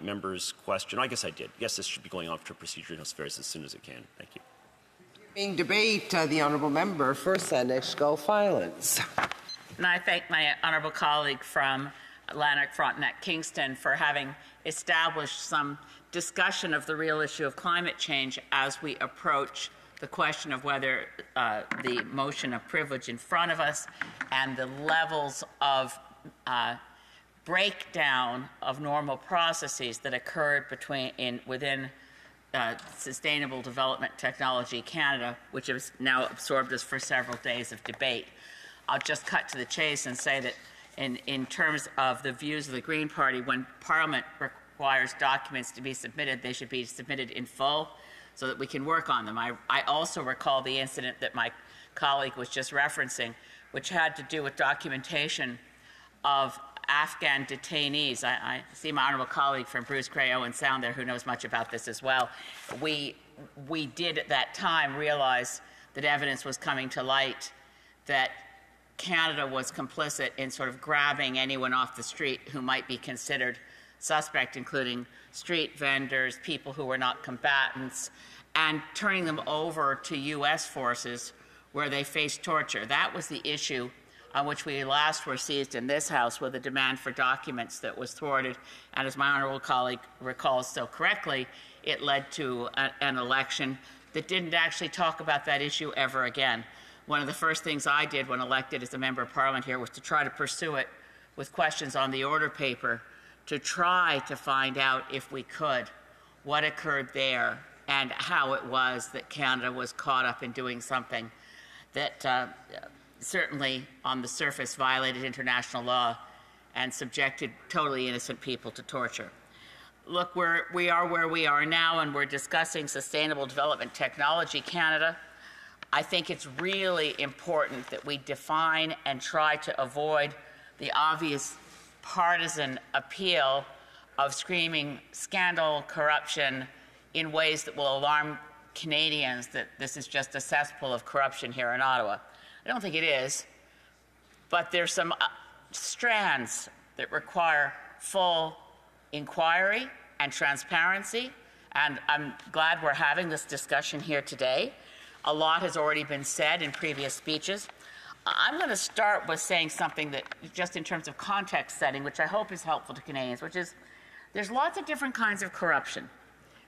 member's question? I guess I did. Yes, this should be going off to Procedure and House Affairs as soon as it can. Thank you. During debate, the honourable member for Saanich Go-Filans. And I thank my honourable colleague from Lanark, Frontenac, Kingston for having established some discussion of the real issue of climate change as we approach the question of whether the motion of privilege in front of us and the levels of breakdown of normal processes that occurred within Sustainable Development Technology Canada, which has now absorbed us for several days of debate. I'll just cut to the chase and say that in terms of the views of the Green Party, when Parliament requires documents to be submitted, they should be submitted in full so that we can work on them. I also recall the incident that my colleague was just referencing, which had to do with documentation of Afghan detainees. I see my honourable colleague from Bruce Cray Owen Sound there who knows much about this as well. We did at that time realize that evidence was coming to light that Canada was complicit in sort of grabbing anyone off the street who might be considered suspect, including street vendors, people who were not combatants, and turning them over to U.S. forces where they faced torture. That was the issue on which we last were seized in this House with a demand for documents that was thwarted. And as my honourable colleague recalls so correctly, it led to an election that didn't actually talk about that issue ever again. One of the first things I did when elected as a member of Parliament here was to try to pursue it with questions on the order paper to try to find out, if we could, what occurred there and how it was that Canada was caught up in doing something that certainly on the surface violated international law and subjected totally innocent people to torture. Look, we are where we are now, and we're discussing Sustainable Development Technology Canada. I think it's really important that we define and try to avoid the obvious partisan appeal of screaming scandal, corruption in ways that will alarm Canadians that this is just a cesspool of corruption here in Ottawa. I don't think it is, but there's some strands that require full inquiry and transparency, and I'm glad we're having this discussion here today. A lot has already been said in previous speeches. I'm going to start with saying something that, just in terms of context setting, which I hope is helpful to Canadians, which is there's lots of different kinds of corruption.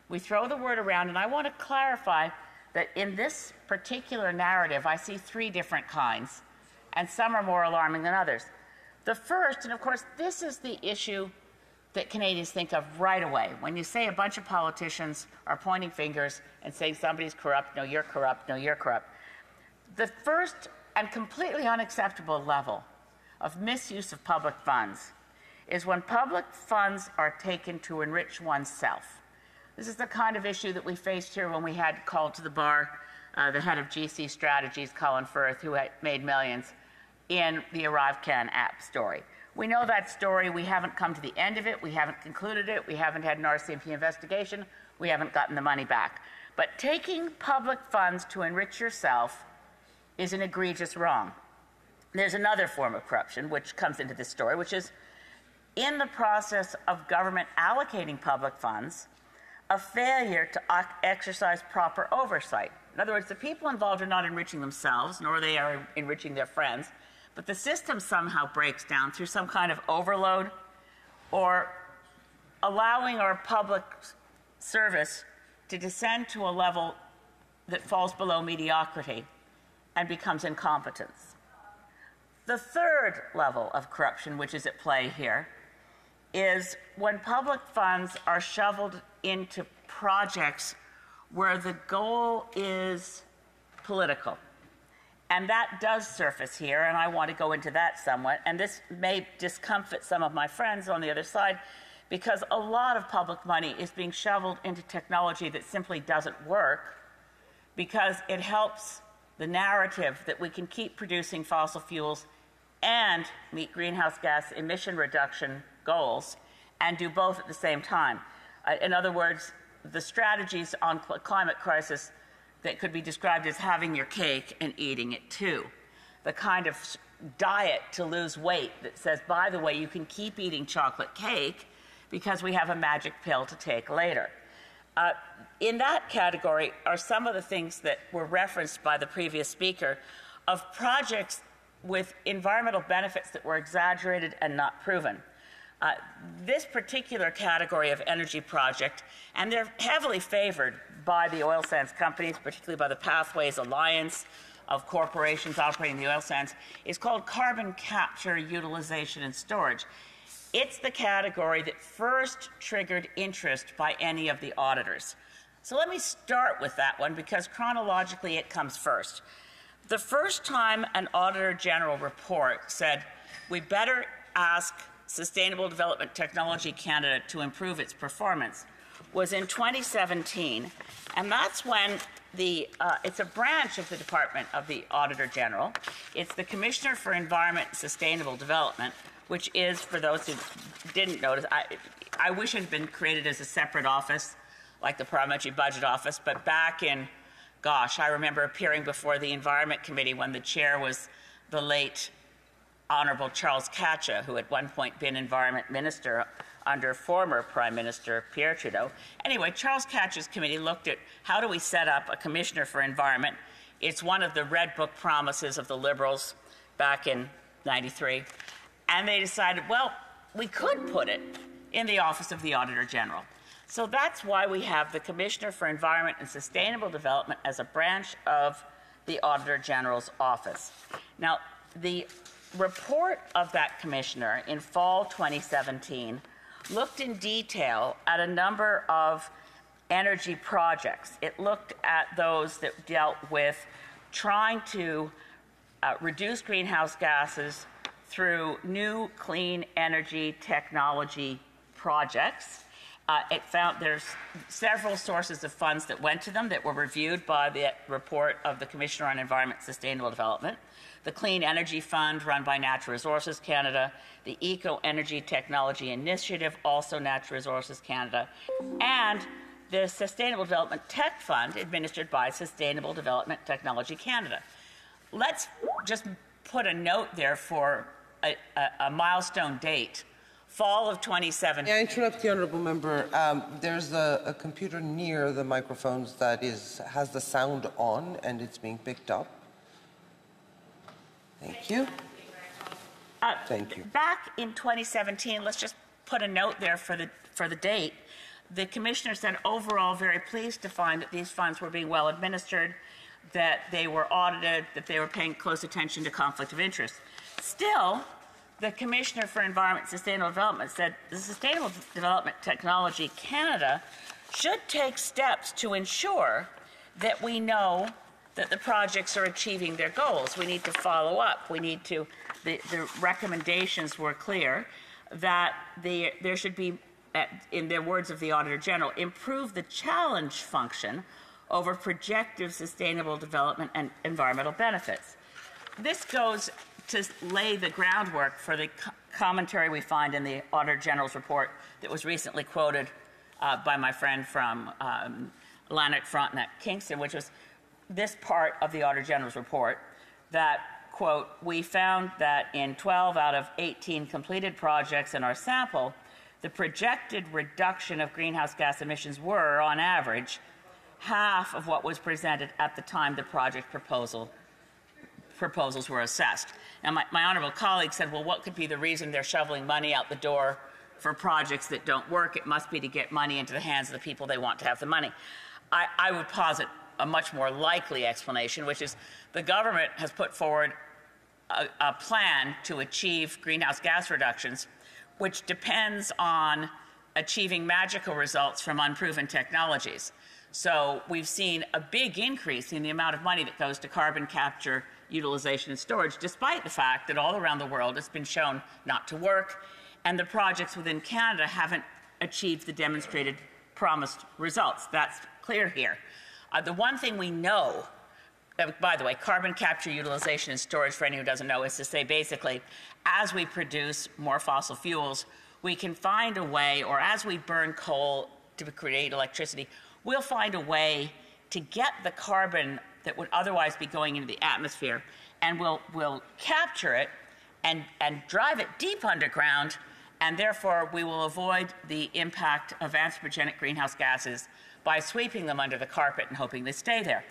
We throw the word around, and I want to clarify that in this particular narrative, I see three different kinds, and some are more alarming than others. The first, and of course, this is the issue that Canadians think of right away. When you say a bunch of politicians are pointing fingers and saying somebody's corrupt, no, you're corrupt, no, you're corrupt. The first and completely unacceptable level of misuse of public funds is when public funds are taken to enrich oneself. This is the kind of issue that we faced here when we had called to the bar the head of GC Strategies, Colin Firth, who had made millions in the ArriveCan app story. We know that story. We haven't come to the end of it. We haven't concluded it. We haven't had an RCMP investigation. We haven't gotten the money back. But taking public funds to enrich yourself is an egregious wrong. There's another form of corruption which comes into this story, which is in the process of government allocating public funds, a failure to exercise proper oversight. In other words, the people involved are not enriching themselves, nor they are enriching their friends, but the system somehow breaks down through some kind of overload or allowing our public service to descend to a level that falls below mediocrity and becomes incompetence. The third level of corruption, which is at play here, is when public funds are shoveled into projects where the goal is political. And that does surface here, and I want to go into that somewhat. And this may discomfort some of my friends on the other side, because a lot of public money is being shoveled into technology that simply doesn't work, because it helps the narrative that we can keep producing fossil fuels and meet greenhouse gas emission reduction goals and do both at the same time. In other words, the strategies on climate crisis that could be described as having your cake and eating it too. The kind of diet to lose weight that says, by the way, you can keep eating chocolate cake because we have a magic pill to take later. In that category are some of the things that were referenced by the previous speaker of projects with environmental benefits that were exaggerated and not proven. This particular category of energy project, and they're heavily favored by the oil sands companies, particularly by the Pathways Alliance of corporations operating the oil sands, is called carbon capture, utilization, and storage. It's the category that first triggered interest by any of the auditors. So let me start with that one because chronologically it comes first. The first time an Auditor General report said, we better ask Sustainable Development Technology Canada to improve its performance was in 2017, and that's when it's a branch of the Department of the Auditor General. It's the Commissioner for Environment and Sustainable Development, which is, for those who didn't notice, I wish it had been created as a separate office, like the Parliamentary Budget Office, but back in, gosh, I remember appearing before the Environment Committee when the chair was the late Honourable Charles Katcha, who at one point been Environment Minister under former Prime Minister Pierre Trudeau. Anyway, Charles Katcha's committee looked at how do we set up a Commissioner for Environment. It's one of the Red Book promises of the Liberals back in '93. And they decided, well, we could put it in the Office of the Auditor General. So that's why we have the Commissioner for Environment and Sustainable Development as a branch of the Auditor General's office. Now, the report of that commissioner in fall 2017 looked in detail at a number of energy projects. It looked at those that dealt with trying to reduce greenhouse gases through new clean energy technology projects. It found there's several sources of funds that went to them that were reviewed by the report of the Commissioner on Environment and Sustainable Development. The Clean Energy Fund, run by Natural Resources Canada, the Eco Energy Technology Initiative, also Natural Resources Canada, and the Sustainable Development Tech Fund, administered by Sustainable Development Technology Canada. Let's just put a note there for a milestone date. Fall of 2017. May I interrupt the honourable member? There's a computer near the microphones that has the sound on and it's being picked up. Thank you. Thank you. Back in 2017, let's just put a note there for the date. The Commissioner said overall very pleased to find that these funds were being well administered, that they were audited, that they were paying close attention to conflict of interest. Still, the Commissioner for Environment and Sustainable Development said the Sustainable Development Technology Canada should take steps to ensure that we know that the projects are achieving their goals. We need to follow up. We need to, the recommendations were clear that there should be, in the words of the Auditor General, improve the challenge function over projective sustainable development and environmental benefits. This goes to lay the groundwork for the commentary we find in the Auditor General's report that was recently quoted by my friend from Lanark, Frontenac, Kingston, which was this part of the Auditor General's report that, quote, we found that in 12 out of 18 completed projects in our sample, the projected reduction of greenhouse gas emissions were, on average, half of what was presented at the time the project proposals were assessed. Now, my honourable colleague said, well, what could be the reason they're shoveling money out the door for projects that don't work? It must be to get money into the hands of the people they want to have the money. I would posit a much more likely explanation, which is the government has put forward a plan to achieve greenhouse gas reductions, which depends on achieving magical results from unproven technologies. So we've seen a big increase in the amount of money that goes to carbon capture, utilization, and storage, despite the fact that all around the world it's been shown not to work, and the projects within Canada haven't achieved the demonstrated promised results. That's clear here. The one thing we know, by the way, carbon capture, utilization, and storage, for anyone who doesn't know, is to say basically, as we produce more fossil fuels, we can find a way, or as we burn coal to create electricity, we'll find a way to get the carbon that would otherwise be going into the atmosphere, and we'll capture it and drive it deep underground and therefore we will avoid the impact of anthropogenic greenhouse gases by sweeping them under the carpet and hoping they stay there.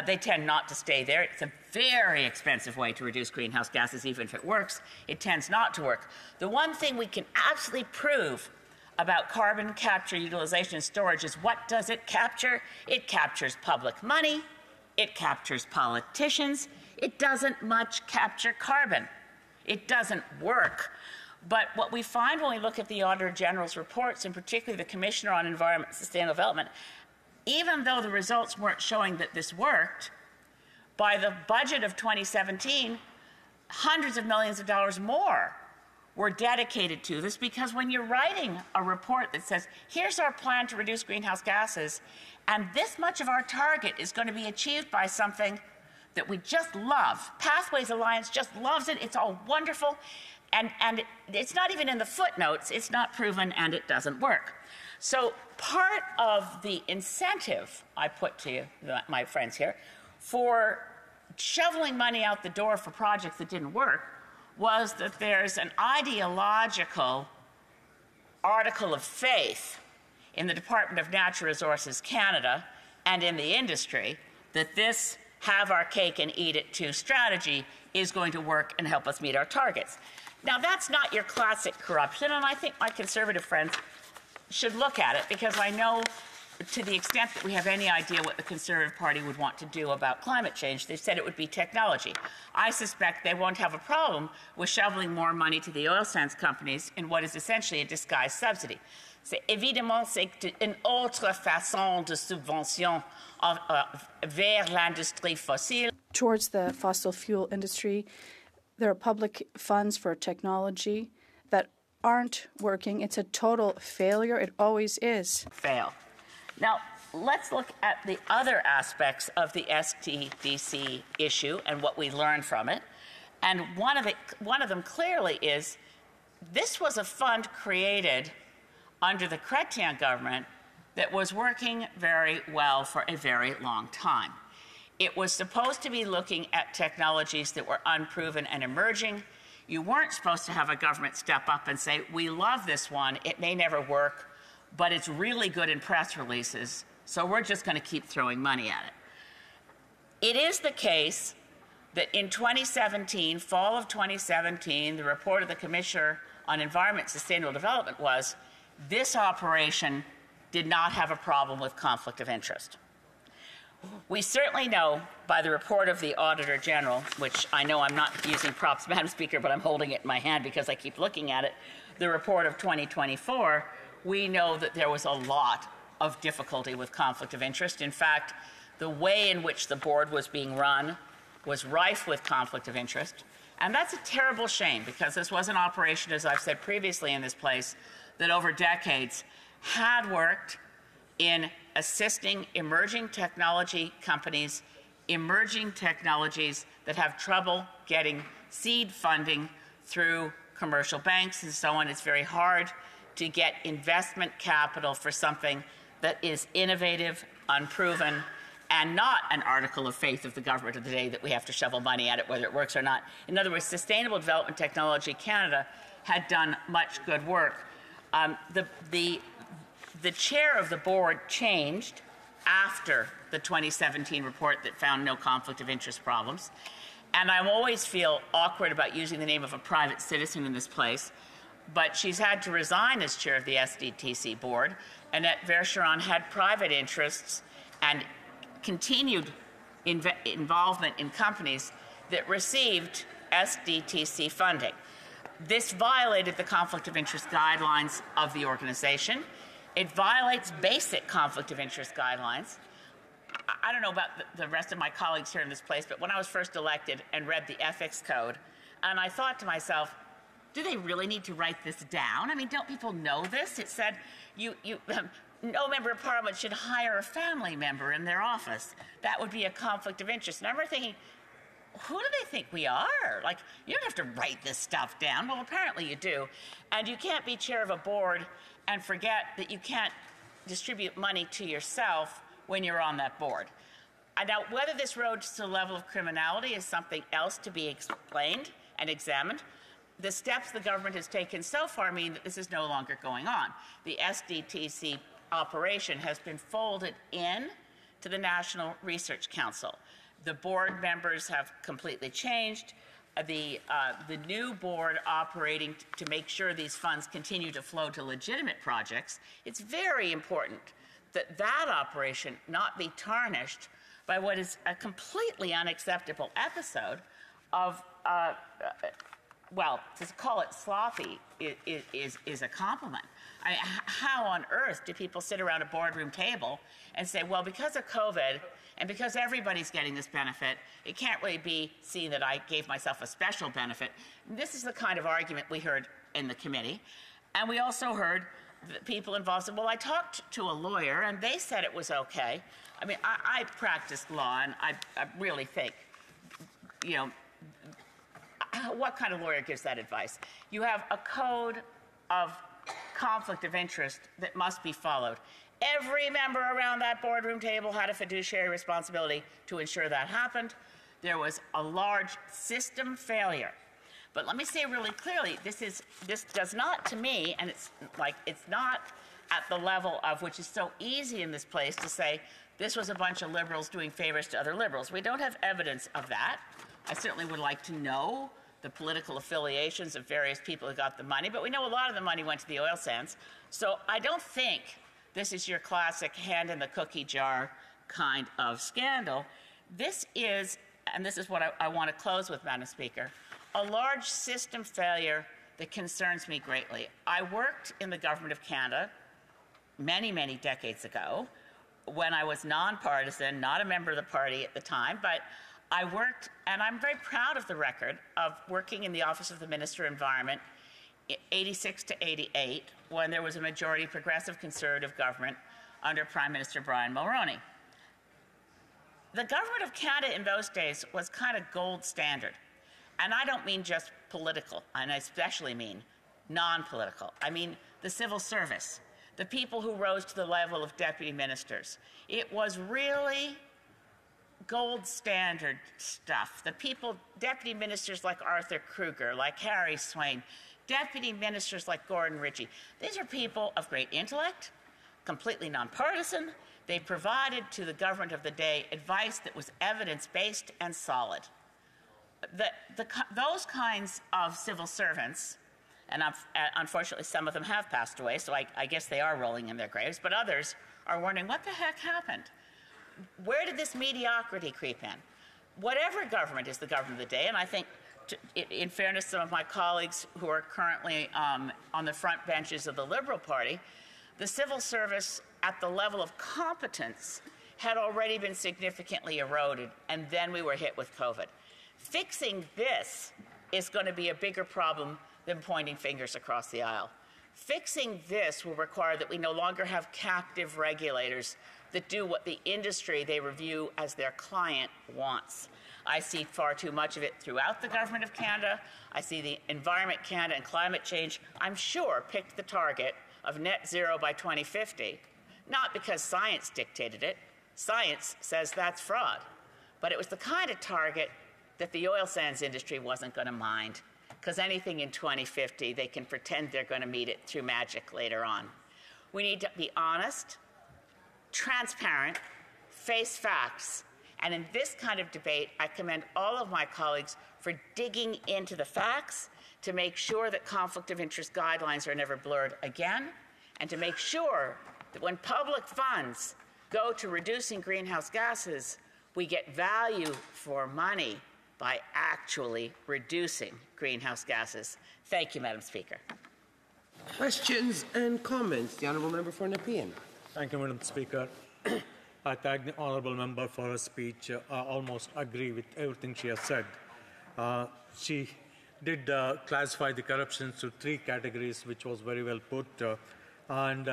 They tend not to stay there. It's a very expensive way to reduce greenhouse gases, even if it works. It tends not to work. The one thing we can absolutely prove about carbon capture, utilization, and storage is, what does it capture? It captures public money. It captures politicians. It doesn't much capture carbon. It doesn't work. But what we find when we look at the Auditor General's reports, and particularly the Commissioner on Environment and Sustainable Development, even though the results weren't showing that this worked, by the budget of 2017, hundreds of millions of dollars more were dedicated to this, because when you're writing a report that says, here's our plan to reduce greenhouse gases, and this much of our target is going to be achieved by something that we just love. Pathways Alliance just loves it. It's all wonderful. And it's not even in the footnotes. It's not proven, and it doesn't work. So part of the incentive I put to you, my friends here, for shoveling money out the door for projects that didn't work was that there's an ideological article of faith in the Department of Natural Resources Canada and in the industry that this have our cake and eat it too strategy is going to work and help us meet our targets. Now, that's not your classic corruption, and I think my conservative friends should look at it, because I know, to the extent that we have any idea what the Conservative Party would want to do about climate change, they've said it would be technology. I suspect they won't have a problem with shoveling more money to the oil sands companies in what is essentially a disguised subsidy. Évidemment, c'est une autre façon de subvention vers l'industrie fossile. Towards the fossil fuel industry, there are public funds for technology that aren't working. It's a total failure. It always is. Fail. Now, let's look at the other aspects of the SDTC issue and what we learned from it. And one of them clearly is, this was a fund created under the Chrétien government that was working very well for a very long time. It was supposed to be looking at technologies that were unproven and emerging. You weren't supposed to have a government step up and say, we love this one, it may never work, but it's really good in press releases, so we're just going to keep throwing money at it. It is the case that in 2017, fall of 2017, the report of the Commissioner on Environment and Sustainable Development was, this operation did not have a problem with conflict of interest. We certainly know by the report of the Auditor General, which I know I'm not using props, Madam Speaker, but I'm holding it in my hand because I keep looking at it, the report of 2024, we know that there was a lot of difficulty with conflict of interest. In fact, the way in which the board was being run was rife with conflict of interest. And that's a terrible shame, because this was an operation, as I've said previously in this place, that over decades had worked in assisting emerging technology companies, emerging technologies that have trouble getting seed funding through commercial banks and so on. It's very hard to get investment capital for something that is innovative, unproven, and not an article of faith of the government of the day that we have to shovel money at it whether it works or not. In other words, Sustainable Development Technology Canada had done much good work. The chair of the board changed after the 2017 report that found no conflict of interest problems. And I always feel awkward about using the name of a private citizen in this place, but she's had to resign as chair of the SDTC board. Annette Vercheron had private interests and continued involvement in companies that received SDTC funding. This violated the conflict of interest guidelines of the organization. It violates basic conflict of interest guidelines. I don't know about the rest of my colleagues here in this place, but when I was first elected and read the ethics code, and I thought to myself, do they really need to write this down? I mean, don't people know this? It said no member of parliament should hire a family member in their office. That would be a conflict of interest. And I remember thinking, who do they think we are? Like, you don't have to write this stuff down. Well, apparently you do. And you can't be chair of a board and forget that you can't distribute money to yourself when you're on that board. Now, whether this rose to the level of criminality is something else to be explained and examined. the steps the government has taken so far mean that this is no longer going on. The SDTC operation has been folded in to the National Research Council. The board members have completely changed. The new board operating to make sure these funds continue to flow to legitimate projects, it's very important that that operation not be tarnished by what is a completely unacceptable episode of, well, to call it sloppy is a compliment. I mean, how on earth do people sit around a boardroom table and say, well, because of COVID and because everybody's getting this benefit, it can't really be seen that I gave myself a special benefit. This is the kind of argument we heard in the committee. And we also heard the people involved said, well, I talked to a lawyer and they said it was okay. I mean, I practiced law and I really think, you know, what kind of lawyer gives that advice? You have a code of conflict of interest that must be followed. Every member around that boardroom table had a fiduciary responsibility to ensure that happened. There was a large system failure. But let me say really clearly, this does not, to me, and it's not at the level of which is so easy in this place to say this was a bunch of liberals doing favors to other liberals. We don't have evidence of that. I certainly would like to know the political affiliations of various people who got the money, but we know a lot of the money went to the oil sands. So I don't think this is your classic hand in the cookie jar kind of scandal. This is, and this is what I want to close with, Madam Speaker, a large system failure that concerns me greatly. I worked in the Government of Canada many, many decades ago when I was nonpartisan, not a member of the party at the time, but I worked, and I'm very proud of the record of working in the Office of the Minister of Environment 86 to 88, when there was a majority progressive conservative government under Prime Minister Brian Mulroney. The Government of Canada in those days was kind of gold standard. And I don't mean just political, and I especially mean non-political. I mean the civil service, the people who rose to the level of deputy ministers. It was really gold standard stuff. The people, deputy ministers like Arthur Kruger, like Harry Swain, deputy ministers like Gordon Ritchie. These are people of great intellect, completely nonpartisan. They provided to the government of the day advice that was evidence-based and solid. Those kinds of civil servants, and unfortunately some of them have passed away, so I guess they are rolling in their graves, but others are wondering, what the heck happened? Where did this mediocrity creep in? Whatever government is the government of the day, and I think, in fairness, some of my colleagues who are currently on the front benches of the Liberal Party, the civil service at the level of competence had already been significantly eroded, and then we were hit with COVID. Fixing this is going to be a bigger problem than pointing fingers across the aisle. Fixing this will require that we no longer have captive regulators that do what the industry they review as their client wants. I see far too much of it throughout the Government of Canada. I see the Environment Canada and climate change, I'm sure, picked the target of net zero by 2050, not because science dictated it. Science says that's fraud. But it was the kind of target that the oil sands industry wasn't going to mind, because anything in 2050, they can pretend they're going to meet it through magic later on. We need to be honest, transparent, face facts. And in this kind of debate, I commend all of my colleagues for digging into the facts to make sure that conflict of interest guidelines are never blurred again, and to make sure that when public funds go to reducing greenhouse gases, we get value for money by actually reducing greenhouse gases. Thank you, Madam Speaker. Questions and comments? The Honourable Member for Nepean. Thank you, Madam Speaker. I thank the Honourable Member for her speech. I almost agree with everything she has said. She did classify the corruption to 3 categories, which was very well put. And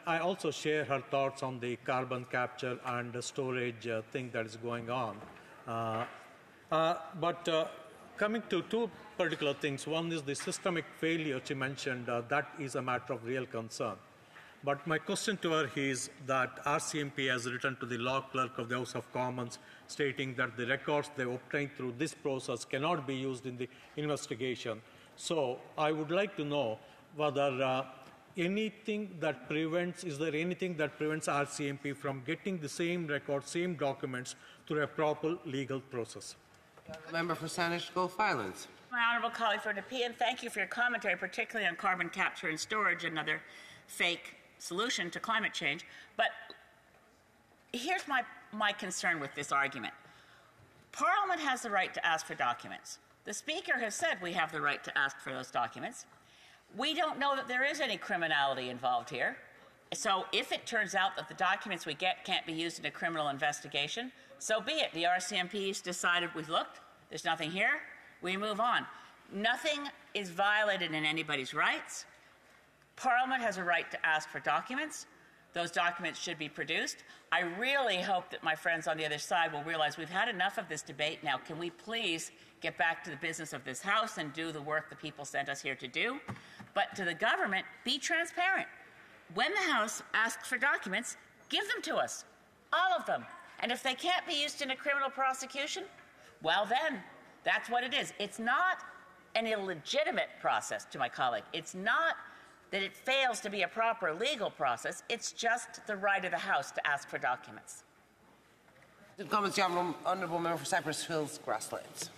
I also share her thoughts on the carbon capture and the storage thing that is going on. But coming to 2 particular things, one is the systemic failure she mentioned. That is a matter of real concern. But my question to her is that RCMP has written to the law clerk of the House of Commons stating that the records they obtained through this process cannot be used in the investigation. So I would like to know whether is there anything that prevents RCMP from getting the same records, same documents through a proper legal process? Member for Saanich Gulf Islands. My honourable colleague for Nepean, thank you for your commentary, particularly on carbon capture and storage, another fake solution to climate change. But here's my concern with this argument. Parliament has the right to ask for documents. The Speaker has said we have the right to ask for those documents. We don't know that there is any criminality involved here. So if it turns out that the documents we get can't be used in a criminal investigation, so be it. The RCMP's decided we've looked, there's nothing here, we move on. Nothing is violated in anybody's rights. Parliament has a right to ask for documents. Those documents should be produced. I really hope that my friends on the other side will realize we've had enough of this debate now. Can we please get back to the business of this House and do the work the people sent us here to do? But to the government, be transparent. When the House asks for documents, give them to us, all of them. And if they can't be used in a criminal prosecution, well then, that's what it is. It's not an illegitimate process, to my colleague. It's not that it fails to be a proper legal process. It's just the right of the House to ask for documents. Comments, the Honourable Member for Cypress Hills Grasslands.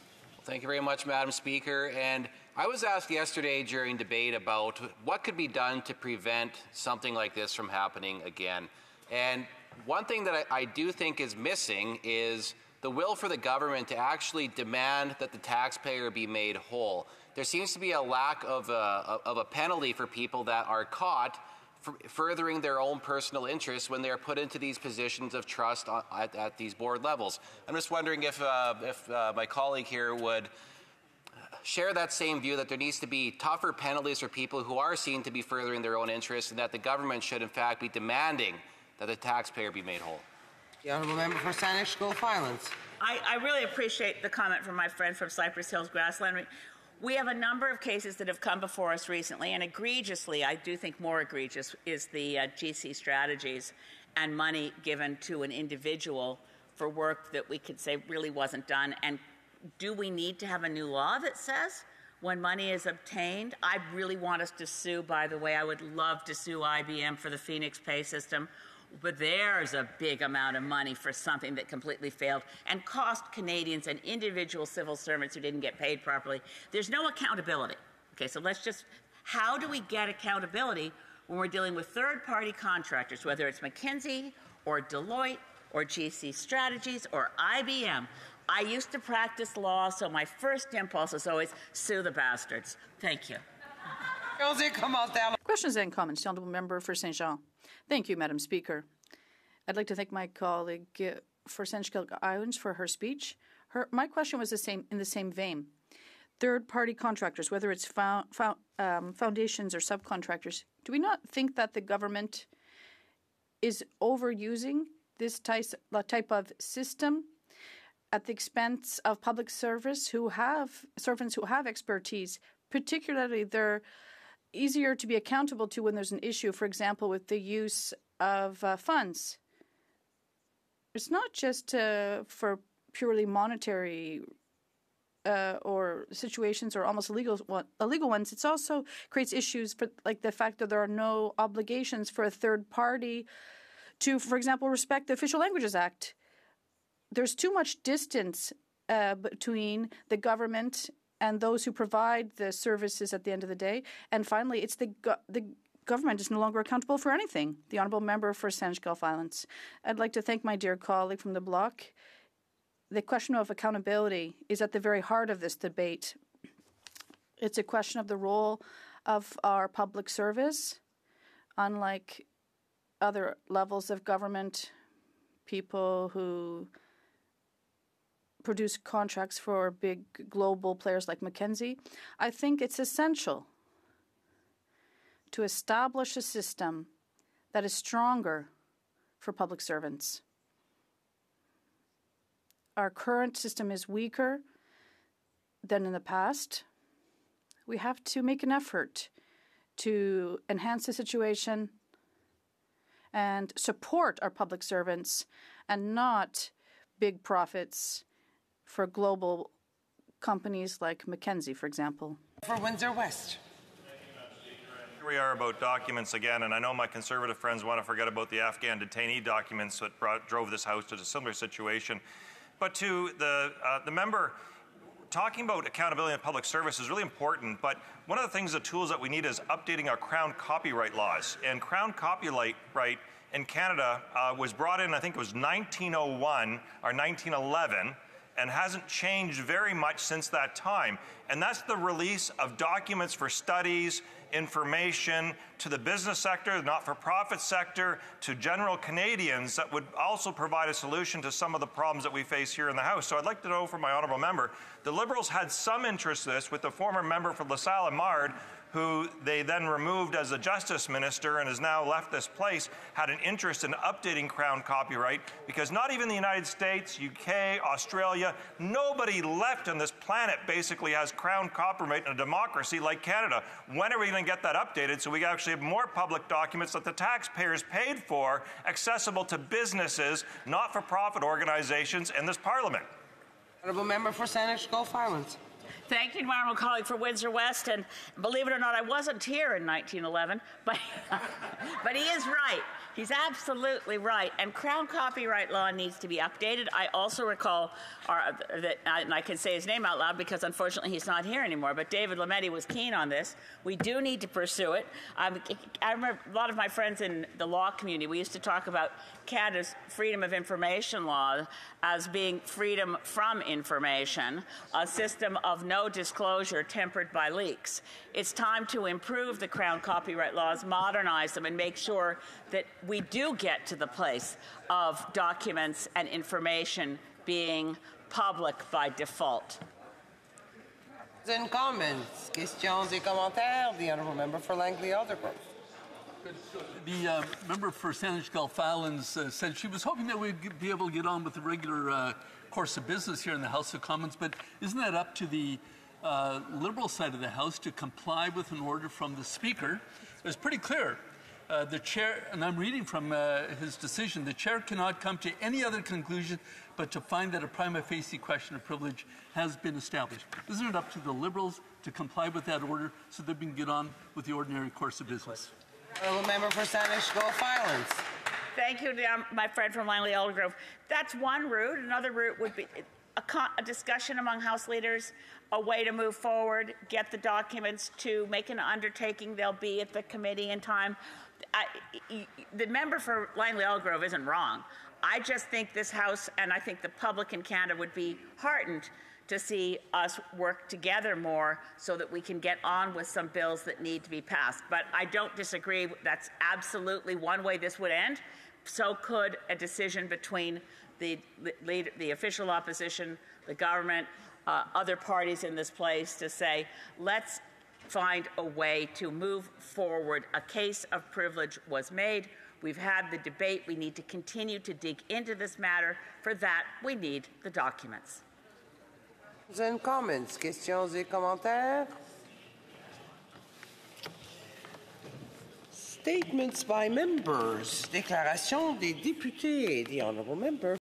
Thank you very much, Madam Speaker. And I was asked yesterday during debate about what could be done to prevent something like this from happening again. And one thing that I do think is missing is the will for the government to actually demand that the taxpayer be made whole. There seems to be a lack of a penalty for people that are caught furthering their own personal interests when they are put into these positions of trust at these board levels. I'm just wondering if my colleague here would share that same view that there needs to be tougher penalties for people who are seen to be furthering their own interests, and that the government should in fact be demanding that the taxpayer be made whole. The Honourable Member for Saanich Gulf Islands. I really appreciate the comment from my friend from Cypress Hills Grassland. We have a number of cases that have come before us recently, and egregiously, I do think more egregious, is the GC strategies and money given to an individual for work that we could say really wasn't done. And do we need to have a new law that says when money is obtained? I really want us to sue, by the way. I would love to sue IBM for the Phoenix pay system. But there's a big amount of money for something that completely failed and cost Canadians and individual civil servants who didn't get paid properly. There's no accountability. Okay, so how do we get accountability when we're dealing with third-party contractors, whether it's McKinsey or Deloitte or GC Strategies or IBM? I used to practice law, so my first impulse is always sue the bastards. Thank you. Questions and comments. The Honourable Member for Saint Jean. Thank you, Madam Speaker. I'd like to thank my colleague for Saanich Gulf Islands for her speech. My question was in the same vein. Third-party contractors, whether it's foundations or subcontractors, do we not think that the government is overusing this type of system at the expense of public servants who have expertise? Particularly, they're easier to be accountable to when there's an issue, for example, with the use of funds. It's not just for purely monetary or situations or almost illegal ones. It also creates issues for like the fact that there are no obligations for a third party to, for example, respect the Official Languages Act. There's too much distance between the government and those who provide the services at the end of the day. And finally, it's the government is no longer accountable for anything. The Honourable Member for Saanich Gulf Islands. I'd like to thank my dear colleague from the Bloc. The question of accountability is at the very heart of this debate. It's a question of the role of our public service. Unlike other levels of government, people who produce contracts for big global players like McKinsey, I think it's essential to establish a system that is stronger for public servants. Our current system is weaker than in the past. We have to make an effort to enhance the situation and support our public servants and not big profits for global companies like McKinsey, for example. For Windsor West. Here we are about documents again, and I know my Conservative friends want to forget about the Afghan detainee documents that drove this House to a similar situation. But to the member, talking about accountability in public service is really important, but one of the things, the tools that we need is updating our Crown copyright laws. And Crown copyright in Canada was brought in, I think it was 1901 or 1911, and hasn't changed very much since that time. And that's the release of documents for studies, information to the business sector, the not-for-profit sector, to general Canadians that would also provide a solution to some of the problems that we face here in the House. So I'd like to know from my honourable member, the Liberals had some interest in this with the former member for LaSalle and Mard, who they then removed as a justice minister and has now left this place, had an interest in updating Crown copyright, because not even the United States, UK, Australia, nobody left on this planet basically has Crown copyright in a democracy like Canada. When are we going to get that updated so we actually have more public documents that the taxpayers paid for accessible to businesses, not-for-profit organizations, and this Parliament? Honourable member for Saanich Gulf Islands. Thank you, my honourable colleague for Windsor West. And believe it or not, I wasn't here in 1911, but, but he is right. He's absolutely right. And Crown copyright law needs to be updated. I also recall that, and I can say his name out loud because unfortunately he's not here anymore, but David Lametti was keen on this. We do need to pursue it. I remember a lot of my friends in the law community, we used to talk about Canada's Freedom of Information law as being freedom from information, a system of no disclosure tempered by leaks. It's time to improve the Crown copyright laws, modernize them, and make sure that we do get to the place of documents and information being public by default. And comments, questions et commentaires. The honourable member for Langley-Aldergrove. The member for Saanich Gulf Islands said she was hoping that we'd be able to get on with the regular course of business here in the House of Commons, but isn't that up to the Liberal side of the House to comply with an order from the Speaker? It was pretty clear. The chair, and I'm reading from his decision, the chair cannot come to any other conclusion but to find that a prima facie question of privilege has been established. Isn't it up to the Liberals to comply with that order so that we can get on with the ordinary course of business? Honourable member for Saanich Gulf Islands. Thank you, my friend from Langley-Aldergrove. That's one route. Another route would be a discussion among House leaders, a way to move forward, get the documents to make an undertaking. They'll be at the committee in time. The member for Langley-Aldergrove isn't wrong. I just think this House and I think the public in Canada would be heartened to see us work together more so that we can get on with some bills that need to be passed. But I don't disagree. That's absolutely one way this would end. So could a decision between the official opposition, the government, other parties in this place to say, let's find a way to move forward. A case of privilege was made. We've had the debate. We need to continue to dig into this matter. For that, we need the documents. And comments, questions et commentaires. Statements by members. Déclaration des députés. The honourable member